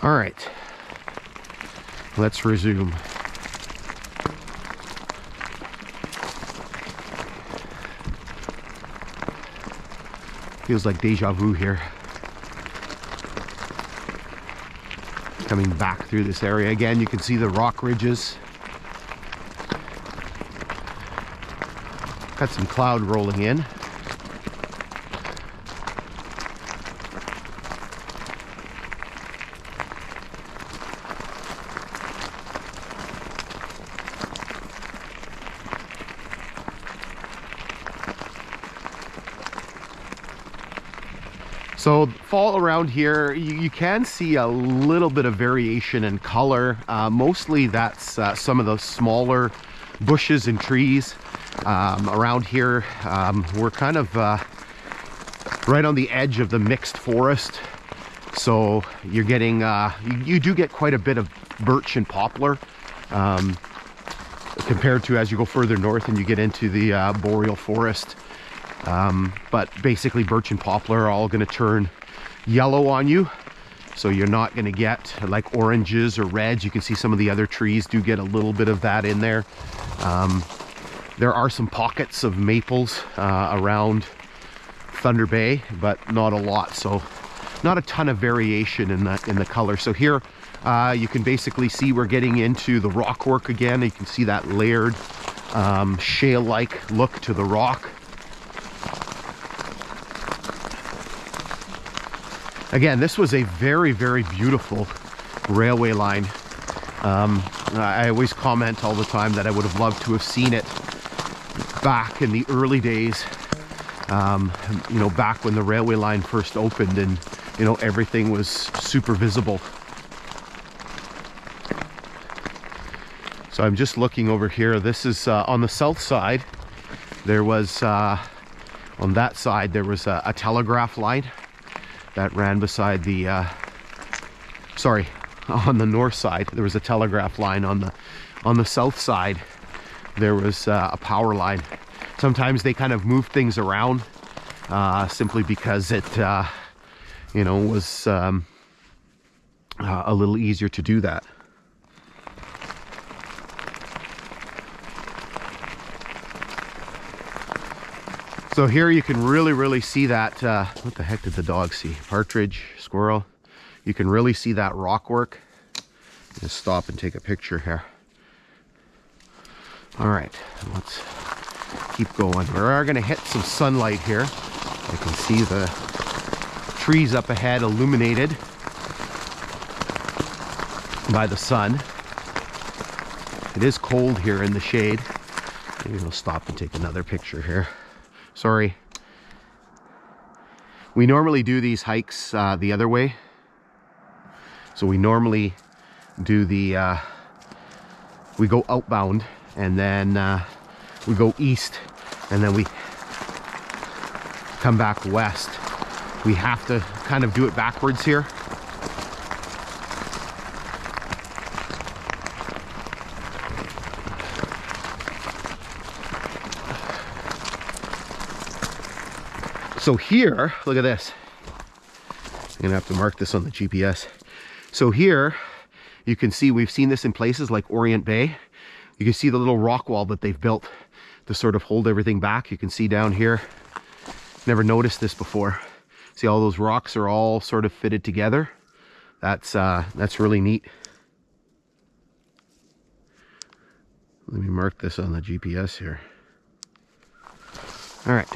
All right, let's resume. Feels like deja vu here. Coming back through this area again, you can see the rock ridges. Got some cloud rolling in. So fall around here, you can see a little bit of variation in color. Mostly that's some of those smaller bushes and trees around here. We're kind of right on the edge of the mixed forest. So you're getting, you do get quite a bit of birch and poplar compared to as you go further north and you get into the boreal forest. But basically birch and poplar are all going to turn yellow on you, so you're not going to get like oranges or reds. You can see some of the other trees do get a little bit of that in there. There are some pockets of maples around Thunder Bay, but not a lot, so not a ton of variation in the color. So here you can basically see we're getting into the rock work again. You can see that layered shale-like look to the rock. Again, this was a very, very beautiful railway line. I always comment all the time that I would have loved to have seen it back in the early days, you know, back when the railway line first opened and, you know, everything was super visible. So I'm just looking over here. This is on the south side. There was, on that side, there was a telegraph line that ran beside the, sorry, on the north side there was a telegraph line. On the south side there was a power line. Sometimes they kind of move things around simply because it you know, was a little easier to do that. So here you can really see that, what the heck did the dog see? Partridge, squirrel. You can really see that rock work. Just stop and take a picture here. All right, let's keep going. We are gonna hit some sunlight here. You can see the trees up ahead illuminated by the sun. It is cold here in the shade. Maybe we'll stop and take another picture here. Sorry. We normally do these hikes the other way. So we normally do the, we go outbound and then we go east and then we come back west. We have to kind of do it backwards here. So here, look at this. I'm gonna have to mark this on the GPS. So here, you can see, we've seen this in places like Orient Bay. You can see the little rock wall that they've built to sort of hold everything back. You can see down here, never noticed this before. See, all those rocks are all sort of fitted together. That's really neat. Let me mark this on the GPS here. All right.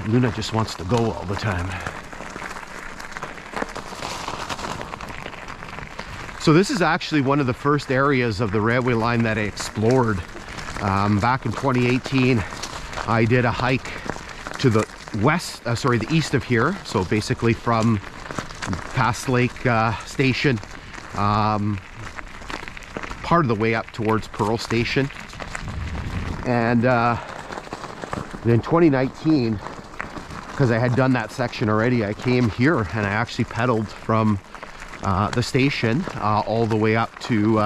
Luna just wants to go all the time. So this is actually one of the first areas of the railway line that I explored. Back in 2018, I did a hike to the west, the east of here. So basically from Pass Lake Station, part of the way up towards Pearl Station. And in 2019, because I had done that section already, I came here and I actually pedaled from the station all the way up to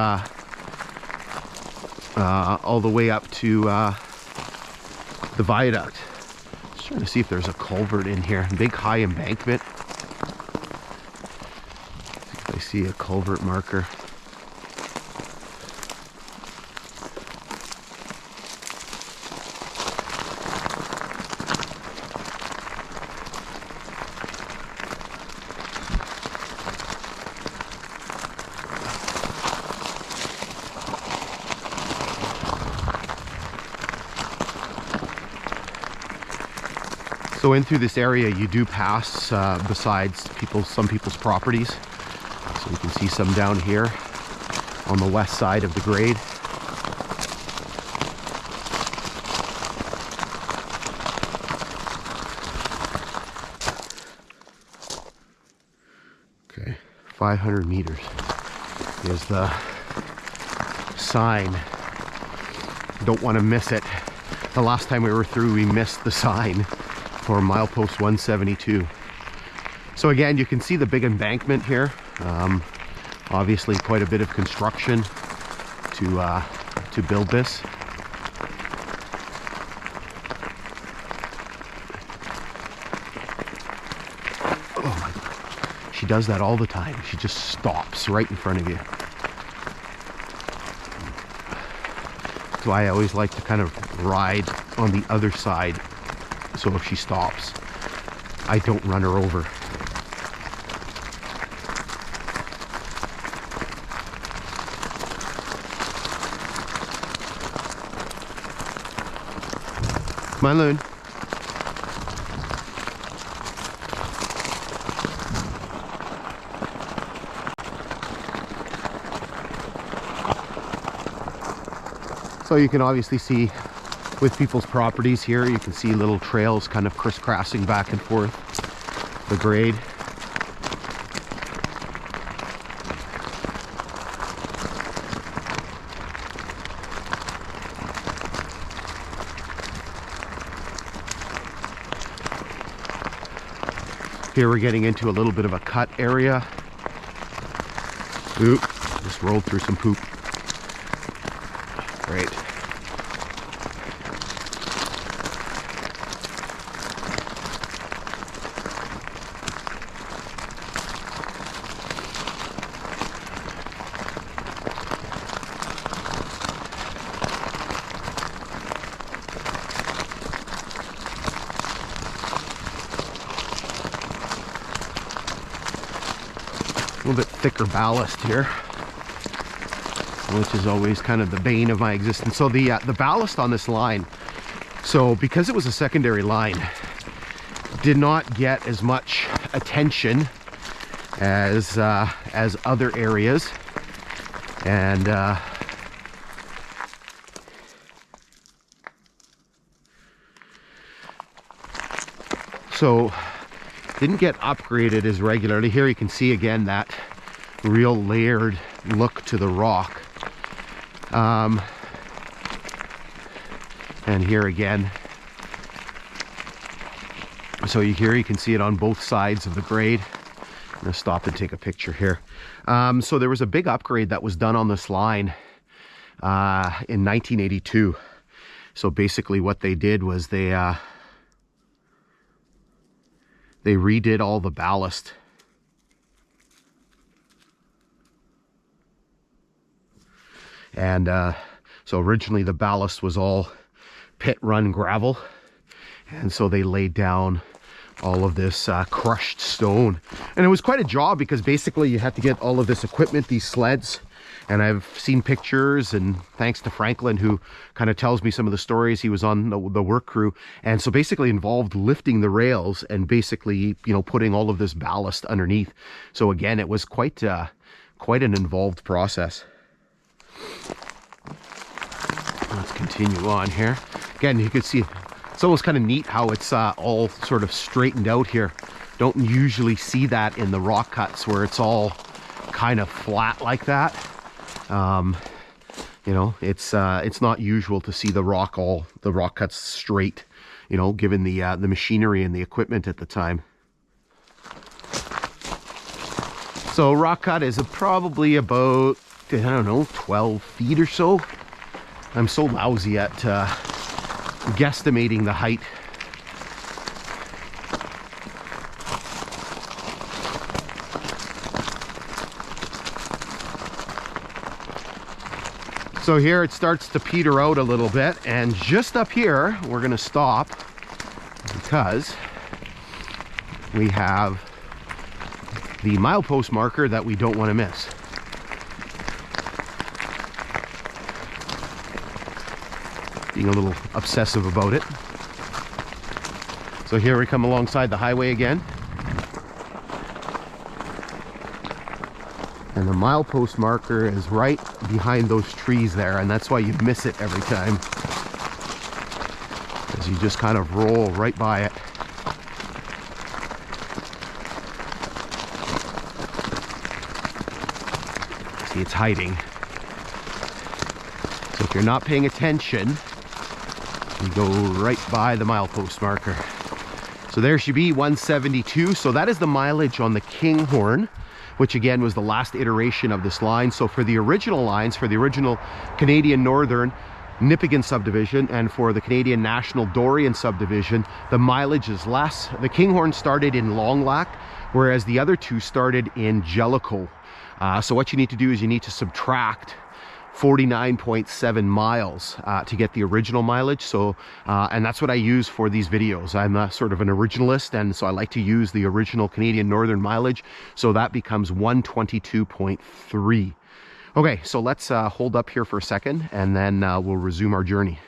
the viaduct. Just trying to see if there's a culvert in here. Big high embankment. see a culvert marker. So in through this area, you do pass besides some people's properties. So you can see some down here on the west side of the grade. Okay, 500 meters is the sign. Don't want to miss it. The last time we were through, we missed the sign for milepost 172. So again, you can see the big embankment here. Obviously quite a bit of construction to build this. Oh my God. She does that all the time. She just stops right in front of you. That's why I always like to kind of ride on the other side. So if she stops, I don't run her over. Come on, Loon. So you can obviously see with people's properties here, you can see little trails kind of crisscrossing back and forth the grade. Here we're getting into a little bit of a cut area. Oop, just rolled through some poop. Great. A little bit thicker ballast here, which is always kind of the bane of my existence. So the ballast on this line, so because it was a secondary line, did not get as much attention as other areas, and so didn't get upgraded as regularly. Here you can see again that real layered look to the rock. And here again. So here you can see it on both sides of the grade. I'm gonna stop and take a picture here. So there was a big upgrade that was done on this line in 1982. So basically what they did was they redid all the ballast. And so originally the ballast was all pit run gravel. And so they laid down all of this crushed stone. And it was quite a job because basically you had to get all of this equipment, these sleds. And I've seen pictures, and thanks to Franklin, who kind of tells me some of the stories. He was on the work crew, and so basically involved lifting the rails and basically, you know, putting all of this ballast underneath. So again, it was quite an involved process. Let's continue on here. Again, you can see it's almost kind of neat how it's all sort of straightened out here. Don't usually see that in the rock cuts where it's all kind of flat like that. You know, it's not usual to see the rock cuts straight, you know, given the machinery and the equipment at the time. So rock cut is probably about, I don't know, 12 feet or so. I'm so lousy at guesstimating the height. So here it starts to peter out a little bit, and just up here we're going to stop because we have the milepost marker that we don't want to miss. Being a little obsessive about it. So here we come alongside the highway again. And the milepost marker is right behind those trees there, and that's why you miss it every time. As you just kind of roll right by it. See, it's hiding. So if you're not paying attention, you go right by the milepost marker. So there should be 172. So that is the mileage on the Kinghorn, which again was the last iteration of this line. So for the original lines, for the original Canadian Northern Nipigon subdivision and for the Canadian National Dorion subdivision, the mileage is less. The Kinghorn started in Long Lac, whereas the other two started in Jellicoe. So what you need to do is you need to subtract 49.7 miles to get the original mileage. So and that's what I use for these videos. I'm a sort of an originalist, and so I like to use the original Canadian Northern mileage. So that becomes 122.3. Okay, so let's hold up here for a second, and then we'll resume our journey.